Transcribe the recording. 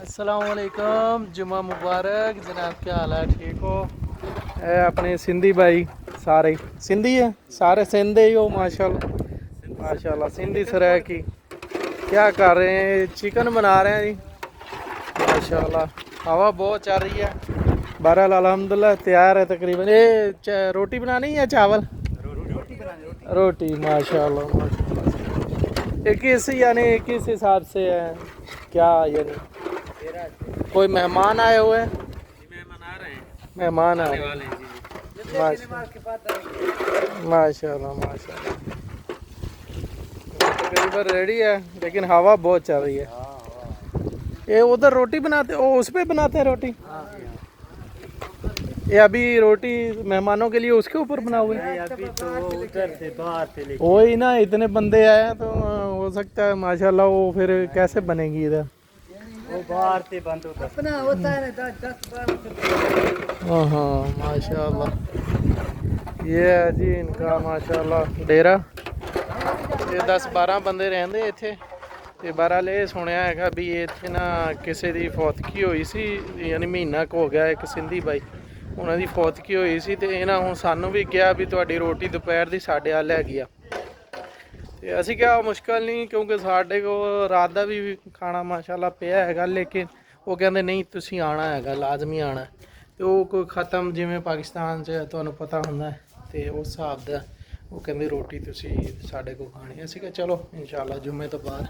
अस्सलामुअलैकुम, जुम्मा मुबारक जनाब, क्या हाल है? ठीक हो? अपने सिंधी भाई सारे सिंधी है, सारे सिंधे ही हो माशाल्लाह माशाल्लाह। सिंधी सराय की क्या कर रहे हैं? चिकन बना रहे हैं जी माशाल्लाह। हवा बहुत चल रही है। बहरहाल अल्हम्दुलिल्लाह तैयार है तकरीबन। ये रोटी बनानी है चावल? रोटी माशाल्लाह माशाल्लाह। ये किस यानी किस हिसाब से है क्या, यानी कोई मेहमान आए हुए हैं? मेहमान आ रहे हैं, मेहमान आने आए वाले हैं जी। माशाल्लाह माशाल्लाह। तकरीबन रेडी है लेकिन हवा बहुत चल रही है। ये उधर रोटी बनाते ओ, उस पे बनाते हैं रोटी? ये अभी रोटी मेहमानों के लिए उसके ऊपर बना हुआ है? अभी तो वो उधर से बाहर से लेके वही ना, इतने बंदे आए हैं तो हो सकता है माशाल्लाह। वो फिर कैसे बनेगी इधर? वो बाहर से बंद होता अपना होता है ना 10-12। हाँ हाँ माशाल्लाह। ये है जी इनका माशाल्लाह डेरा। ये 10-12 ਬੰਦੇ ਰਹਿੰਦੇ ਇੱਥੇ। ਤੇ ਬਹਰਾਲ ਇਹ ਸੁਣਿਆ ਹੈਗਾ ਵੀ ਇੱਥੇ ਨਾ ਕਿਸੇ ਦੀ ਫੌਤਗੀ ਹੋਈ ਸੀ, ਯਾਨੀ ਮਹੀਨਾ ਕੁ ਹੋ ਗਿਆ। ਇੱਕ ਸਿੰਧੀ ਬਾਈ ਉਹਨਾਂ ਦੀ ਫੌਤਗੀ ਹੋਈ ਸੀ ਤੇ ਇਹਨਾਂ ਹੁਣ ਸਾਨੂੰ ਵੀ ਕਿਹਾ ਵੀ ਤੁਹਾਡੀ ਰੋਟੀ ਦੁਪਹਿਰ ਦੀ ਸਾਡੇ ਵੱਲ ਹੈਗੀ ਆ। ਤੇ ਅਸੀਂ ਕਿਹਾ ਮੁਸ਼ਕਲ ਨਹੀਂ, ਕਿਉਂਕਿ ਸਾਡੇ ਕੋਲ ਰਾਤ ਦਾ ਵੀ ਖਾਣਾ ਮਾਸ਼ਾਅੱਲਾ ਪਿਆ ਹੈਗਾ। ਲੇਕਿਨ ਉਹ ਕਹਿੰਦੇ ਨਹੀਂ ਤੁਸੀਂ ਆਉਣਾ ਹੈਗਾ, ਲਾਜ਼ਮੀ ਆਉਣਾ। ਤੇ ਉਹ ਕੋਈ ख़त्म ਜਿਵੇਂ ਪਾਕਿਸਤਾਨ 'ਚ ਤੁਹਾਨੂੰ ਪਤਾ ਹੁੰਦਾ ਤੇ ਉਸ ਹਿਸਾਬ ਦਾ ਉਹ ਕਹਿੰਦੇ ਰੋਟੀ ਤੁਸੀਂ ਸਾਡੇ ਕੋਲ ਖਾਣੀ। ਅਸੀਂ ਕਿਹਾ ਚਲੋ ਇਨਸ਼ਾਅੱਲਾ ਜੁਮੇ ਤੋਂ ਬਾਅਦ।